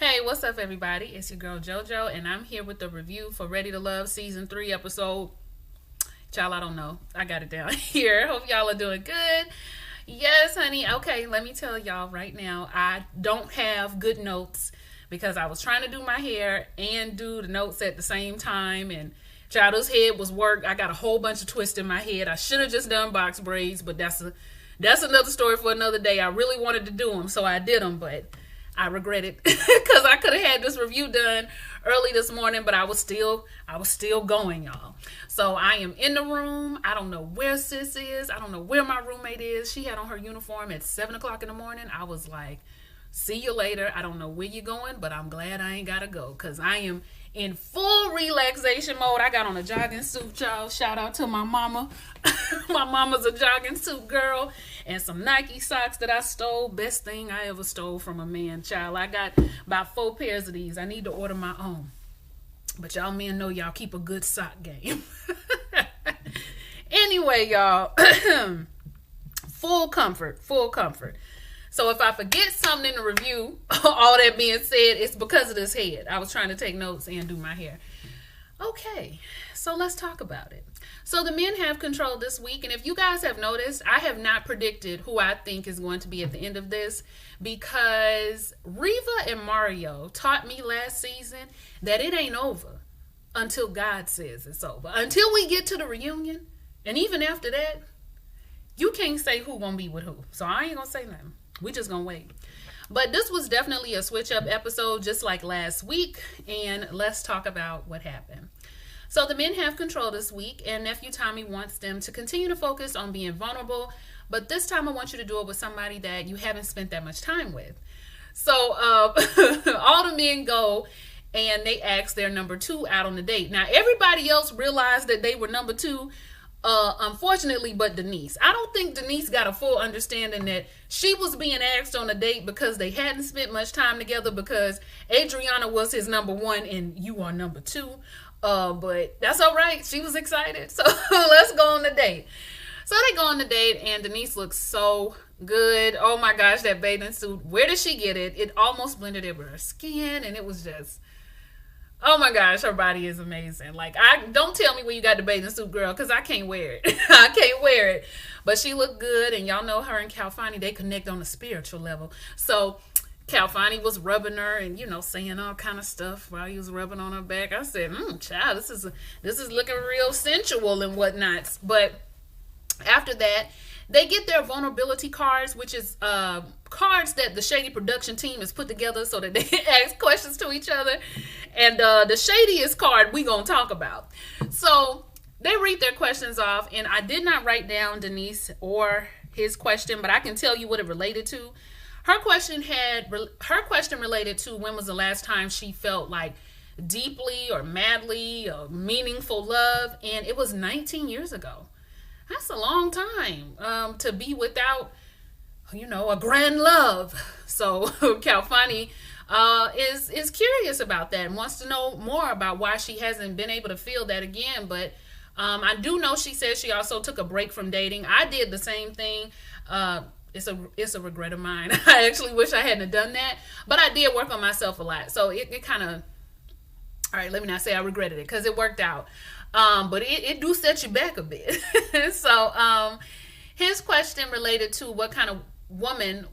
Hey, what's up, everybody? It's your girl JoJo, and I'm here with the review for Ready to Love Season 3 episode. Child, I don't know. I got it down here. Hope y'all are doing good. Yes, honey. Okay, let me tell y'all right now, I don't have good notes because I was trying to do my hair and do the notes at the same time, and child's head was worked. I got a whole bunch of twists in my head. I should have just done box braids, but that's another story for another day. I really wanted to do them, so I did them, but I regret it because I could have had this review done early this morning, but I was still going, y'all. So I am in the room. I don't know where sis is. I don't know where my roommate is. She had on her uniform at 7 o'clock in the morning. I was like, see you later. I don't know where you're going, but I'm glad I ain't gotta go because I am in full relaxation mode. I got on a jogging suit, y'all. Shout out to my mama. My mama's a jogging suit girl, and some Nike socks that I stole. Best thing I ever stole from a man, child. I got about 4 pairs of these. I need to order my own. But y'all men know y'all keep a good sock game. Anyway, y'all. Full comfort. Full comfort. So if I forget something in the review, all that being said, it's because of this head. I was trying to take notes and do my hair. Okay, so let's talk about it. So the men have control this week, and if you guys have noticed, I have not predicted who I think is going to be at the end of this because Reva and Mario taught me last season that it ain't over until God says it's over. Until we get to the reunion, and even after that, you can't say who gonna be with who. So I ain't gonna say nothing. We just gonna wait. But this was definitely a switch up episode just like last week, and let's talk about what happened. So the men have control this week, and Nephew Tommy wants them to continue to focus on being vulnerable, but this time I want you to do it with somebody that you haven't spent that much time with. So all the men go and they ask their number 2 out on the date. Now everybody else realized that they were number 2, unfortunately, but Denise. I don't think Denise got a full understanding that she was being asked on a date because they hadn't spent much time together, because Adriana was his number 1 and you are number 2. But that's all right. She was excited. So let's go on the date. So they go on the date and Denise looks so good. Oh my gosh, that bathing suit. Where did she get it? It almost blended in with her skin, and it was just, oh my gosh, her body is amazing. Like, I don't tell me where you got the bathing suit, girl, because I can't wear it. I can't wear it. But she looked good, and y'all know her and Calfani, they connect on a spiritual level. So Calfani was rubbing her and, saying all kind of stuff while he was rubbing on her back. I said, child, this is looking real sensual and whatnot. But after that, they get their vulnerability cards, which is cards that the Shady production team has put together so that they ask questions to each other. And the shadiest card we gonna talk about. So they read their questions off, and I did not write down Denise or his question, but I can tell you what it related to. Her question related to when was the last time she felt like deeply or madly or meaningful love, and it was 19 years ago. That's a long time to be without, a grand love. So Calfani is curious about that and wants to know more about why she hasn't been able to feel that again. But I do know she says she also took a break from dating. I did the same thing. It's a regret of mine. I actually wish I hadn't done that, but I did work on myself a lot. So it kind of, all right, let me not say I regretted it because it worked out. But it do set you back a bit. So his question related to what kind of woman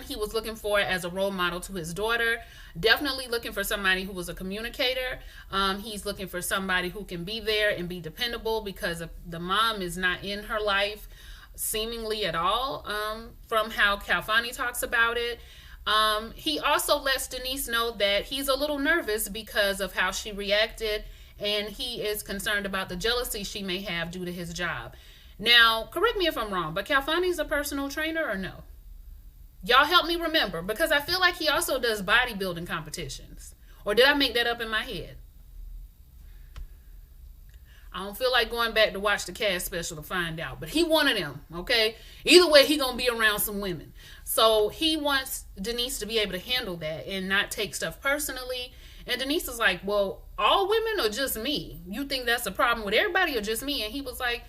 he was looking for as a role model to his daughter. Definitely looking for somebody who was a communicator. He's looking for somebody who can be there and be dependable, because the mom is not in her life seemingly at all, from how Calfani talks about it. He also lets Denise know that he's a little nervous because of how she reacted, and he is concerned about the jealousy she may have due to his job. Now, correct me if I'm wrong, but Calfani's a personal trainer or no? Y'all help me remember, because I feel like he also does bodybuilding competitions. Or did I make that up in my head? I don't feel like going back to watch the cast special to find out. But he one of them, okay? Either way, he gonna be around some women. So he wants Denise to be able to handle that and not take stuff personally. And Denise is like, well, all women or just me? You think that's a problem with everybody or just me? And he was like,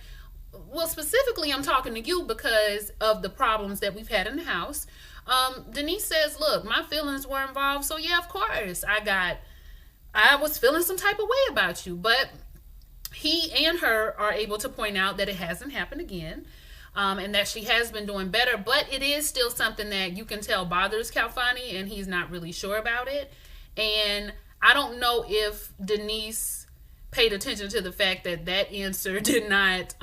well, specifically, I'm talking to you because of the problems that we've had in the house. Denise says, look, my feelings were involved. So yeah, of course I was feeling some type of way about you. But he and her are able to point out that it hasn't happened again. And that she has been doing better, but it is still something that you can tell bothers Calfani, and he's not really sure about it. And I don't know if Denise paid attention to the fact that that answer did not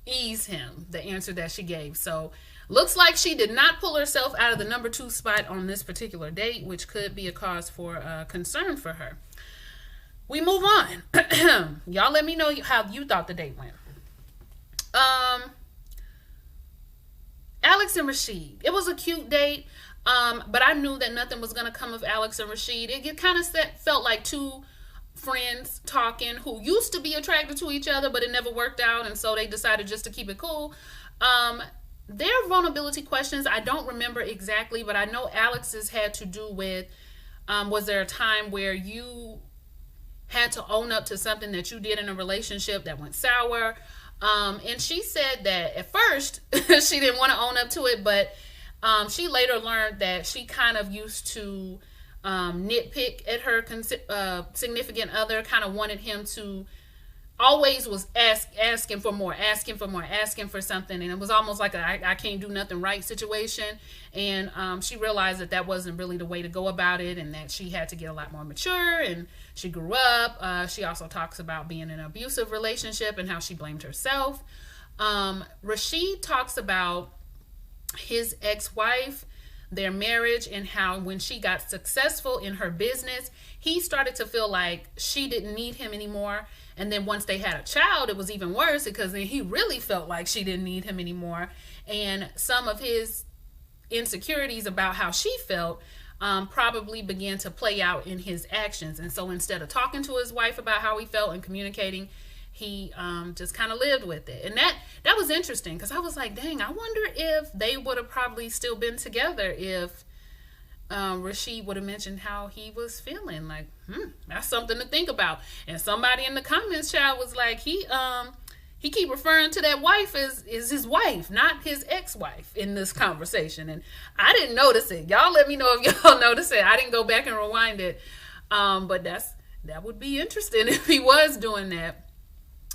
ease him, the answer that she gave. So looks like she did not pull herself out of the number 2 spot on this particular date, which could be a cause for concern for her. We move on. Y'all let me know how you thought the date went. Alex and Rashid. It was a cute date, but I knew that nothing was going to come of Alex and Rashid. It kind of felt like two friends talking who used to be attracted to each other, but it never worked out, and so they decided just to keep it cool. Their vulnerability questions, I don't remember exactly, but I know Alex's had to do with, was there a time where you had to own up to something that you did in a relationship that went sour? And she said that at first she didn't want to own up to it, but she later learned that she kind of used to nitpick at her significant other, kind of wanted him to always was asking for more, asking for something, and it was almost like a I can't do nothing right situation. And she realized that that wasn't really the way to go about it, and that she had to get a lot more mature, and she grew up. She also talks about being in an abusive relationship and how she blamed herself. Rashid talks about his ex-wife, their marriage, and how when she got successful in her business, he started to feel like she didn't need him anymore. And then once they had a child, it was even worse, because then he really felt like she didn't need him anymore. And some of his insecurities about how she felt probably began to play out in his actions. And so instead of talking to his wife about how he felt and communicating, he just kind of lived with it. And that was interesting, because I was like, dang, I wonder if they would have probably still been together if Rashid would have mentioned how he was feeling. Like, that's something to think about. And somebody in the comments, child, was like, he keep referring to that wife as his wife, not his ex-wife in this conversation. And I didn't notice it. Y'all let me know if y'all notice it. I didn't go back and rewind it. But that would be interesting if he was doing that.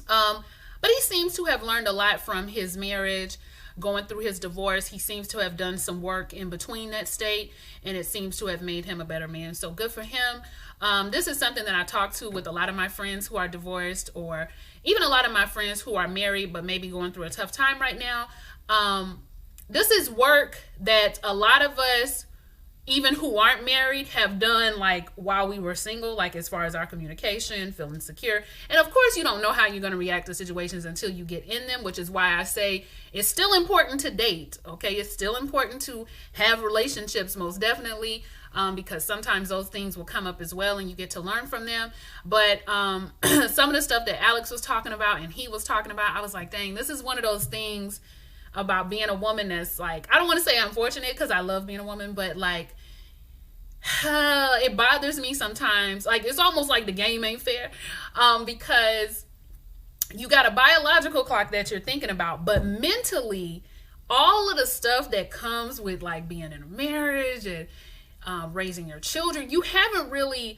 But he seems to have learned a lot from his marriage, going through his divorce. He seems to have done some work in between that state, and it seems to have made him a better man. So good for him. This is something that I talk to with a lot of my friends who are divorced, or even a lot of my friends who are married but maybe going through a tough time right now. This is work that a lot of us, even who aren't married, have done like while we were single, like as far as our communication, feeling secure. And of course, you don't know how you're going to react to situations until you get in them, which is why I say it's still important to date. Okay, it's still important to have relationships, most definitely, because sometimes those things will come up as well, and you get to learn from them. But some of the stuff that Alex was talking about and he was talking about, I was like, dang, this is one of those things about being a woman that's like, I don't want to say unfortunate, because I love being a woman, but like, it bothers me sometimes. Like, it's almost like the game ain't fair, because you got a biological clock that you're thinking about, but mentally, all of the stuff that comes with like being in a marriage and raising your children, you haven't really,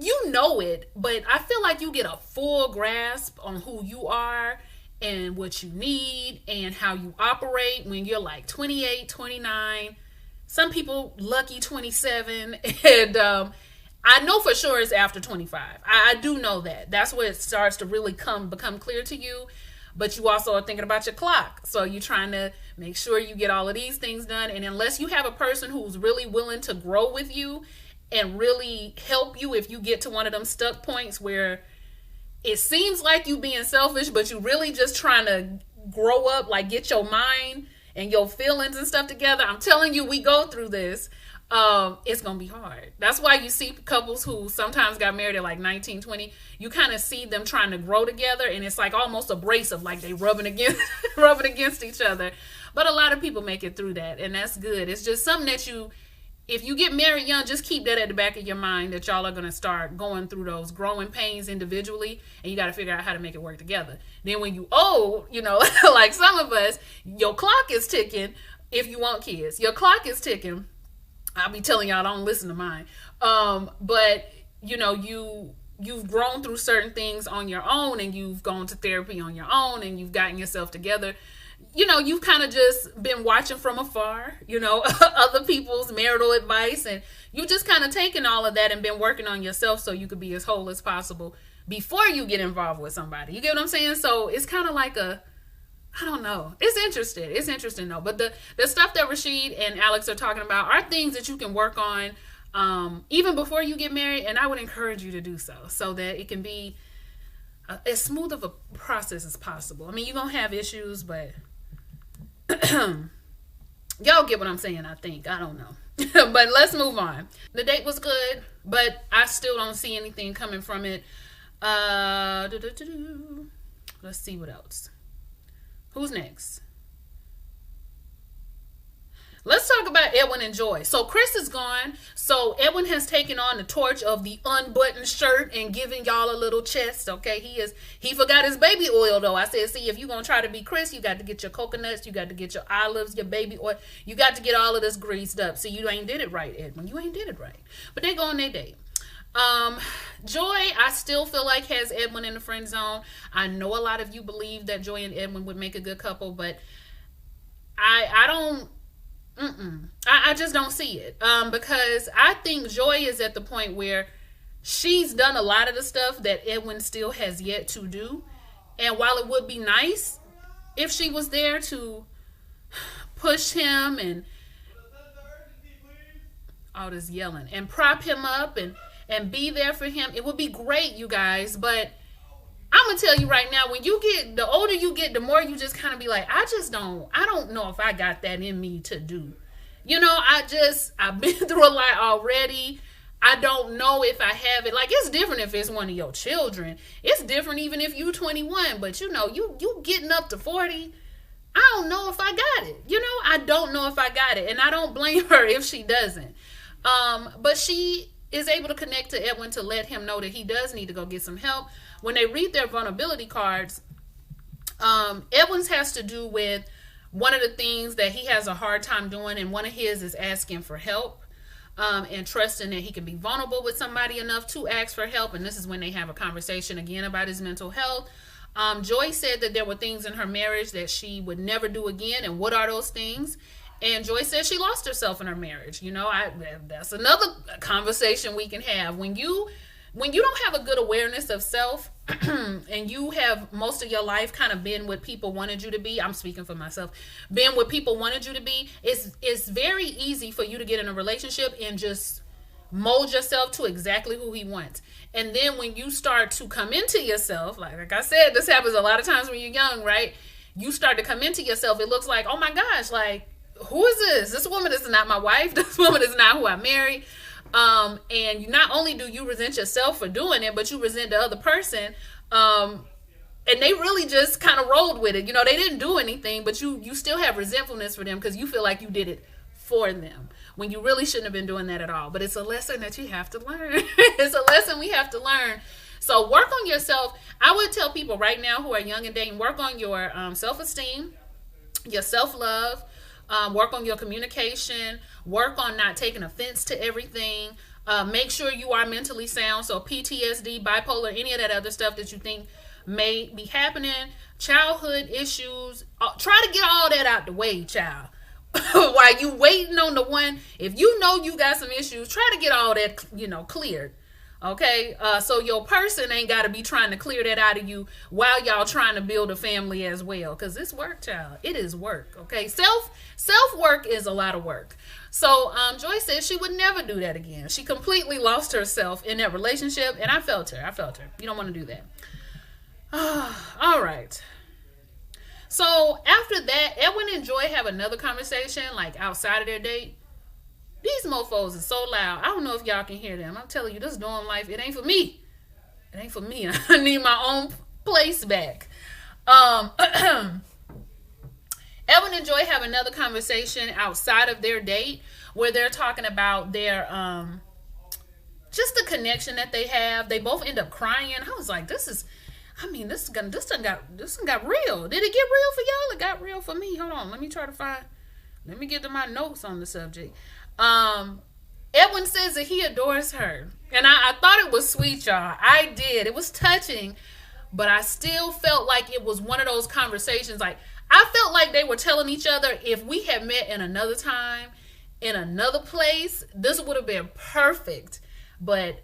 you know it, but I feel like you get a full grasp on who you are and what you need and how you operate when you're like 28, 29. Some people lucky 27, and I know for sure it's after 25. I do know that. That's where it starts to really become clear to you. But you also are thinking about your clock. So you're trying to make sure you get all of these things done. And unless you have a person who's really willing to grow with you and really help you if you get to one of them stuck points where it seems like you being selfish, but you really just trying to grow up, like get your mind and your feelings and stuff together. I'm telling you, we go through this. It's going to be hard. That's why you see couples who sometimes got married at like 19, 20. You kind of see them trying to grow together, and it's like almost abrasive, like they rubbing against each other. But a lot of people make it through that, and that's good. It's just something that if you get married young, just keep that at the back of your mind, that y'all are going to start going through those growing pains individually, and you got to figure out how to make it work together. Then when you old, like some of us, your clock is ticking, if you want kids. Your clock is ticking. I'll be telling y'all, don't listen to mine. But you know, you've grown through certain things on your own, and you've gone to therapy on your own, and you've gotten yourself together. You know, you've kind of just been watching from afar, you know, other people's marital advice, and you just kind of taken all of that and been working on yourself so you could be as whole as possible before you get involved with somebody. You get what I'm saying? So it's kind of like I don't know. It's interesting. It's interesting though. But the stuff that Rashid and Alex are talking about are things that you can work on even before you get married, and I would encourage you to do so that it can be as smooth of a process as possible. I mean, you're going to have issues, but y'all get what I'm saying, I think. I don't know. But let's move on. The date was good, but I still don't see anything coming from it. Let's see what else. Who's next? Let's talk about Edwin and Joy. So Chris is gone. So Edwin has taken on the torch of the unbuttoned shirt and giving y'all a little chest. Okay, he forgot his baby oil though. I said, see, if you're gonna try to be Chris, you got to get your coconuts, you got to get your olives, your baby oil. You got to get all of this greased up. See, you ain't did it right, Edwin. You ain't did it right. But they go on their date. Joy, I still feel like has Edwin in the friend zone. I know a lot of you believe that Joy and Edwin would make a good couple, but I don't. I just don't see it. Because I think Joy is at the point where she's done a lot of the stuff that Edwin still has yet to do. And while it would be nice if she was there to push him and all this yelling and prop him up and be there for him, it would be great, you guys. But I'm gonna tell you right now, when you get, the older you get, the more you just kind of be like, I don't know if I got that in me to do. You know, I've been through a lot already. I don't know if I have it. Like, it's different if it's one of your children. It's different even if you 21. But you know, you getting up to 40. I don't know if I got it. You know, I don't know if I got it. And I don't blame her if she doesn't. But she is able to connect to Edwin to let him know that he does need to go get some help. When they read their vulnerability cards, Edwin's has to do with one of the things that he has a hard time doing, and one of his is asking for help, and trusting that he can be vulnerable with somebody enough to ask for help. And this is when they have a conversation again about his mental health. Joy said that there were things in her marriage that she would never do again, and what are those things? And Joy said she lost herself in her marriage. You know, that's another conversation we can have. When you don't have a good awareness of self, and you have most of your life kind of been what people wanted you to be, I'm speaking for myself, been what people wanted you to be, it's very easy for you to get in a relationship and just mold yourself to exactly who he wants. And then when you start to come into yourself, like I said, this happens a lot of times when you're young, right? You start to come into yourself, it looks like, oh my gosh, like, who is this? This woman is not my wife. This woman is not who I married. And not only do you resent yourself for doing it, but you resent the other person. And they really just kind of rolled with it. You know, they didn't do anything, but you still have resentfulness for them because you feel like you did it for them when you really shouldn't have been doing that at all. But it's a lesson that you have to learn. It's a lesson we have to learn. So work on yourself. I would tell people right now who are young and dating, work on your self-esteem, your self-love. Work on your communication, work on not taking offense to everything, make sure you are mentally sound. So PTSD, bipolar, any of that other stuff that you think may be happening, childhood issues, try to get all that out the way, child. While you waiting on the one, if you know you got some issues, try to get all that, cleared. Okay, so your person ain't got to be trying to clear that out of you while y'all trying to build a family as well. Because it's work, child. It is work, okay? Self-work is a lot of work. So Joy said she would never do that again. She completely lost herself in that relationship, and I felt her. You don't want to do that. All right. So after that, Edwin and Joy have another conversation, like outside of their date. These mofos are so loud. I don't know if y'all can hear them. I'm telling you, this dorm life, it ain't for me. It ain't for me. I need my own place back. Edwin and Joy have another conversation outside of their date where they're talking about their just the connection that they have. They both end up crying. I was like, this done got real. Did it get real for y'all? It got real for me. Hold on, let me try to find. Let me get to my notes on the subject. Um, Edwin says that he adores her. And I thought it was sweet, y'all. I did. It was touching, but I still felt like it was one of those conversations. Like, I felt like they were telling each other, if we had met in another time, in another place, this would have been perfect. But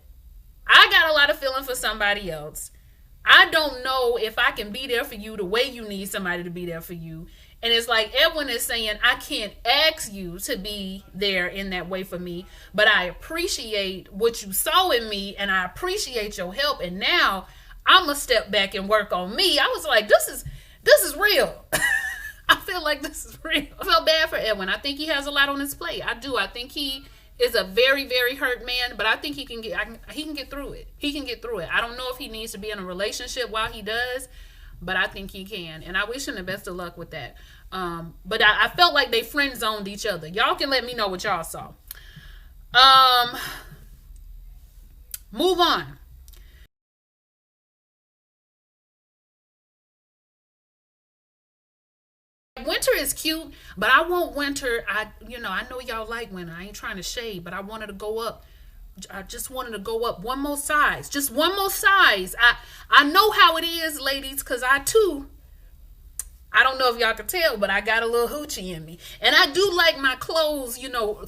I got a lot of feeling for somebody else. I don't know if I can be there for you the way you need somebody to be there for you. And it's like Edwin is saying, I can't ask you to be there in that way for me, but I appreciate what you saw in me and I appreciate your help. And now I'm going to step back and work on me. I was like, this is real. I feel like this is real. I feel bad for Edwin. I think he has a lot on his plate. I do. I think he is a very, very hurt man, but I think he can get through it. He can get through it. I don't know if he needs to be in a relationship while he does, but I think he can. And I wish him the best of luck with that. But I felt like they friend zoned each other. Y'all can let me know what y'all saw. Move on. Winter is cute, but I want Winter. I know y'all like Winter. I ain't trying to shade, but I wanted to go up. I just wanted to go up one more size. Just one more size. I know how it is, ladies, because I too, I don't know if y'all can tell, but I got a little hoochie in me. And I do like my clothes,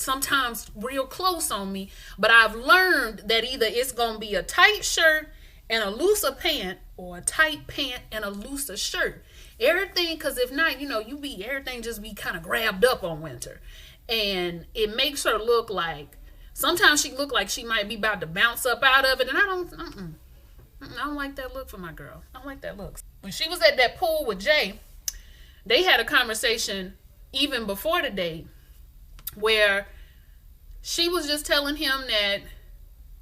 sometimes real close on me. But I've learned that either it's going to be a tight shirt and a looser pant, or a tight pant and a looser shirt. Everything, because if not, everything just be kind of grabbed up on Winter. And it makes her look like, sometimes she look like she might be about to bounce up out of it. And I don't like that look for my girl. I don't like that look. When she was at that pool with Jay, they had a conversation even before the date where she was just telling him that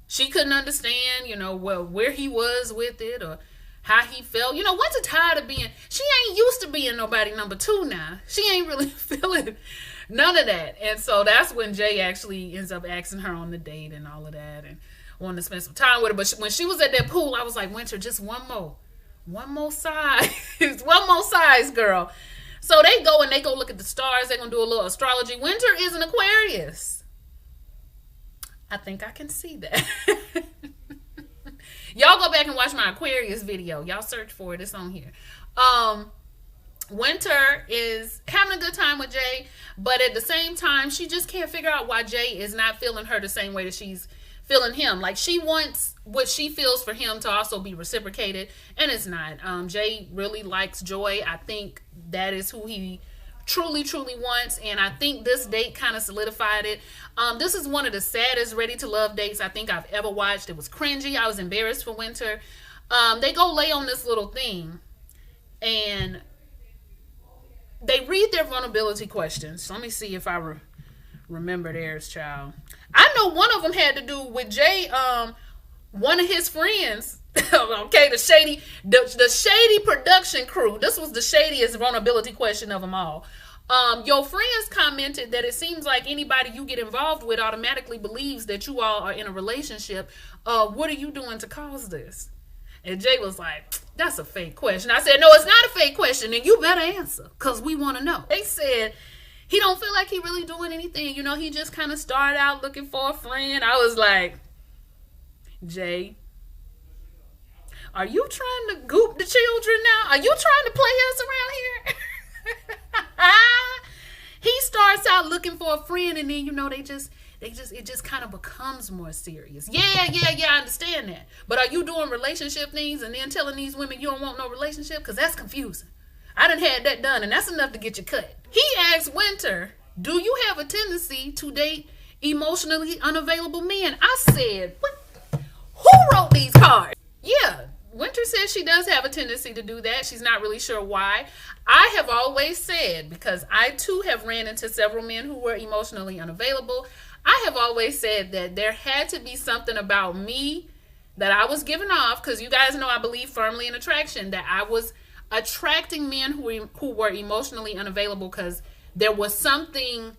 she couldn't understand, where he was with it or how he felt. Winter tired of she ain't used to being nobody number two now. She ain't really feeling none of that. And so that's when Jay actually ends up asking her on the date and all of that and wanted to spend some time with her. But when she was at that pool, I was like, Winter, just one more size. One more size, girl. So they go look at the stars. They're going to do a little astrology. Winter is an Aquarius. I think I can see that. Y'all go back and watch my Aquarius video. Y'all search for it. It's on here. Winter is having a good time with Jay, but at the same time, she just can't figure out why Jay is not feeling her the same way that she's feeling him. Like, she wants what she feels for him to also be reciprocated, and it's not. Jay really likes Joy. I think that is who he truly wants, and I think this date kind of solidified it. This is one of the saddest ready to love dates I think I've ever watched. It was cringy. I was embarrassed for Winter. They go lay on this little thing and they read their vulnerability questions. Let me see if I remember theirs, child. I know one of them had to do with Jay, one of his friends. Okay, the shady production crew. This was the shadiest vulnerability question of them all. Your friends commented that it seems like anybody you get involved with automatically believes that you all are in a relationship. What are you doing to cause this? And Jay was like, that's a fake question. I said, no, it's not a fake question, and you better answer, because we want to know. They said he don't feel like he really doing anything. He just kind of started out looking for a friend. I was like, Jay, are you trying to goop the children now? Are you trying to play us around here? He starts out looking for a friend, and then it just kind of becomes more serious. Yeah, I understand that. But are you doing relationship things and then telling these women you don't want no relationship? Because that's confusing. I done had that done, and that's enough to get you cut. He asked Winter, do you have a tendency to date emotionally unavailable men? I said, what? Who wrote these cards? Yeah, Winter says she does have a tendency to do that. She's not really sure why. I have always said, because I too have ran into several men who were emotionally unavailable, I have always said that there had to be something about me that I was giving off, because you guys know I believe firmly in attraction, that I was attracting men who were emotionally unavailable, because there was something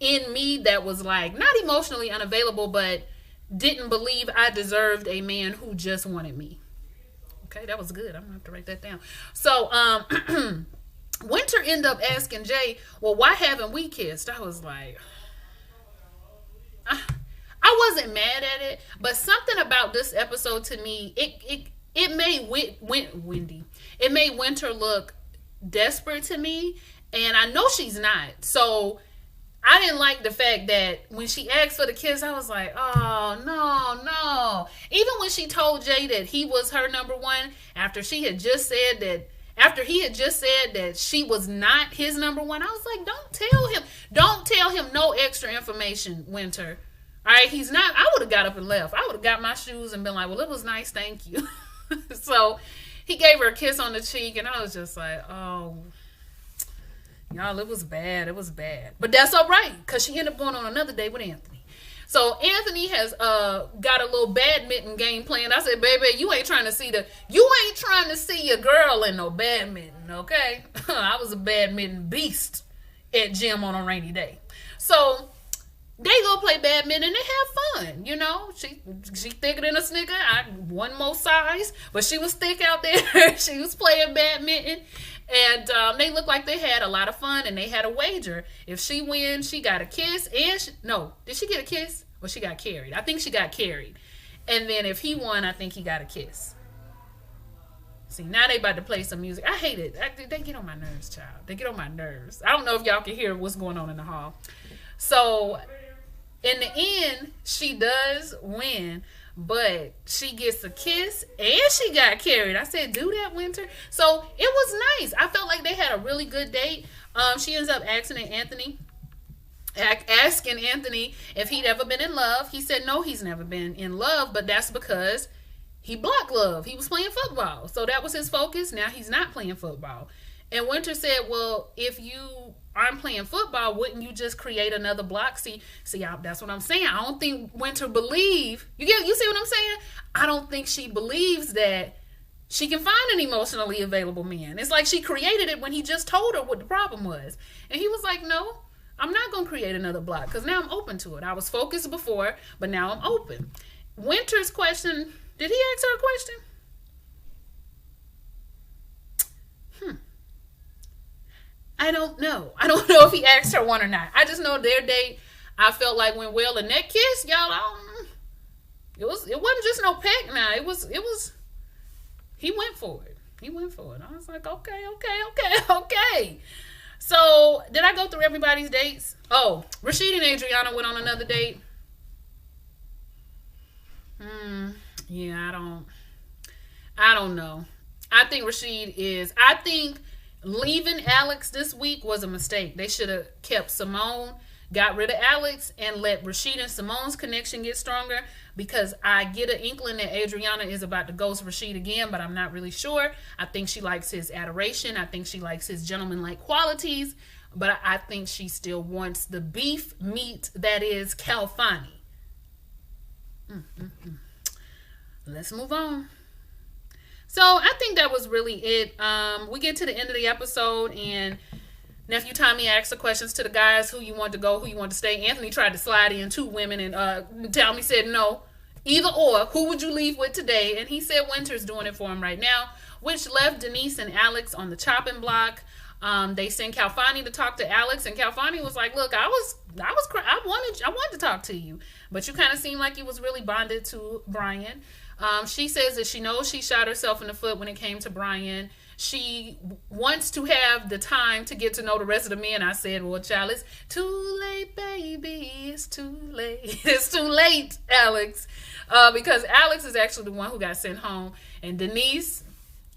in me that was like, not emotionally unavailable, but didn't believe I deserved a man who just wanted me. Okay, that was good. I'm gonna have to write that down. So Winter ended up asking Jay, well, why haven't we kissed? I was like, I wasn't mad at it, but something about this episode to me, it made Wendy. It made Winter look desperate to me, and I know she's not. So I didn't like the fact that when she asked for the kiss, I was like, oh, no, no. Even when she told Jay that he was her number one, after he had just said that she was not his number one, I was like, don't tell him no extra information, Winter. All right, he's not. I would have got up and left. I would have got my shoes and been like, well, it was nice, thank you. So he gave her a kiss on the cheek, and I was just like, oh, y'all, it was bad. It was bad. But that's all right, because she ended up going on another date with Anthony. So Anthony has got a little badminton game planned. I said, baby, you ain't trying to see your girl in no badminton, okay? I was a badminton beast at gym on a rainy day. So they go play badminton and they have fun, you know. She thicker than a snicker. I one more size, but she was thick out there. She was playing badminton, and they looked like they had a lot of fun. And they had a wager: if she wins, she got a kiss. Did she get a kiss or she got carried? I think she got carried. And then if he won, I think he got a kiss. See, now they about to play some music. I hate it. They get on my nerves, child. They get on my nerves. I don't know if y'all can hear what's going on in the hall. So in the end, she does win, but she gets a kiss and she got carried. I said, do that, Winter. So it was nice. I felt like they had a really good date. She ends up asking Anthony if he'd ever been in love. He said no, he's never been in love, but that's because he blocked love. He was playing football. So that was his focus. Now he's not playing football. And Winter said, well, if you aren't playing football, wouldn't you just create another block? See, that's what I'm saying. I don't think Winter you see what I'm saying? I don't think she believes that she can find an emotionally available man. It's like she created it when he just told her what the problem was. And he was like, no, I'm not going to create another block because now I'm open to it. I was focused before, but now I'm open. Winter's question, did he ask her a question? I don't know. I don't know if he asked her one or not. I just know their date, I felt like went well. And that kiss, y'all, it wasn't just no peck now. It was, he went for it. He went for it. I was like, okay. So, did I go through everybody's dates? Oh, Rashid and Adriana went on another date. Yeah, I don't know. I think leaving Alex this week was a mistake. They should have kept Simone, got rid of Alex, and let Rashid and Simone's connection get stronger, because I get an inkling that Adriana is about to ghost Rashid again, but I'm not really sure. I think she likes his adoration. I think she likes his gentleman-like qualities, but I think she still wants the beef meat that is Calfani. Let's move on. So I think that was really it. We get to the end of the episode, and Nephew Tommy asked the questions to the guys: who you want to go, who you want to stay. Anthony tried to slide in 2 women, and Tommy said no, either or. Who would you leave with today? And he said Winter's doing it for him right now, which left Denise and Alex on the chopping block. They sent Calfani to talk to Alex, and Calfani was like, "Look, I wanted to talk to you, but you kind of seemed like you was really bonded to Brian." She says that she knows she shot herself in the foot when it came to Brian. She wants to have the time to get to know the rest of the men. I said, well, child, it's too late, baby. It's too late. It's too late, Alex. Because Alex is actually the one who got sent home. And Denise,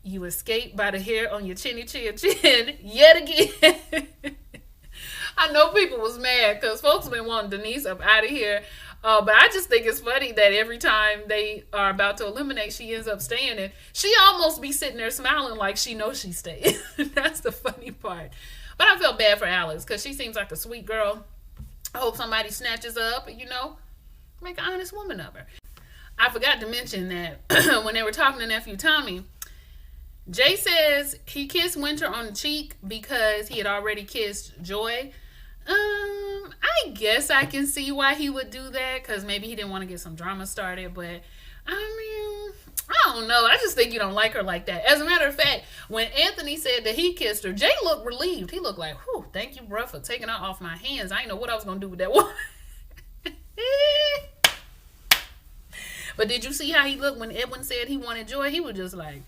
you escaped by the hair on your chin yet again. I know people was mad because folks been wanting Denise up out of here. But I just think it's funny that every time they are about to eliminate, she ends up staying, and she almost be sitting there smiling like she knows she stayed. That's the funny part. But I felt bad for Alex because she seems like a sweet girl. I hope somebody snatches her up and, make an honest woman of her. I forgot to mention that when they were talking to Nephew Tommy, Jay says he kissed Winter on the cheek because he had already kissed Joy. I guess I can see why he would do that, because maybe he didn't want to get some drama started, but I mean, I don't know. I just think you don't like her like that. As a matter of fact, when Anthony said that he kissed her, Jay looked relieved. He looked like, whew, thank you, bruh, for taking her off my hands. I didn't know what I was going to do with that one. But did you see how he looked when Edwin said he wanted Joy? He was just like,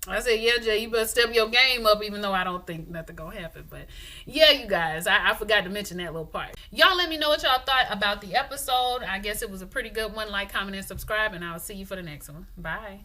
I said, yeah, Jay, you better step your game up, even though I don't think nothing gonna happen. But yeah, you guys, I forgot to mention that little part. Y'all let me know what y'all thought about the episode. I guess it was a pretty good one. Like, comment, and subscribe, and I'll see you for the next one. Bye.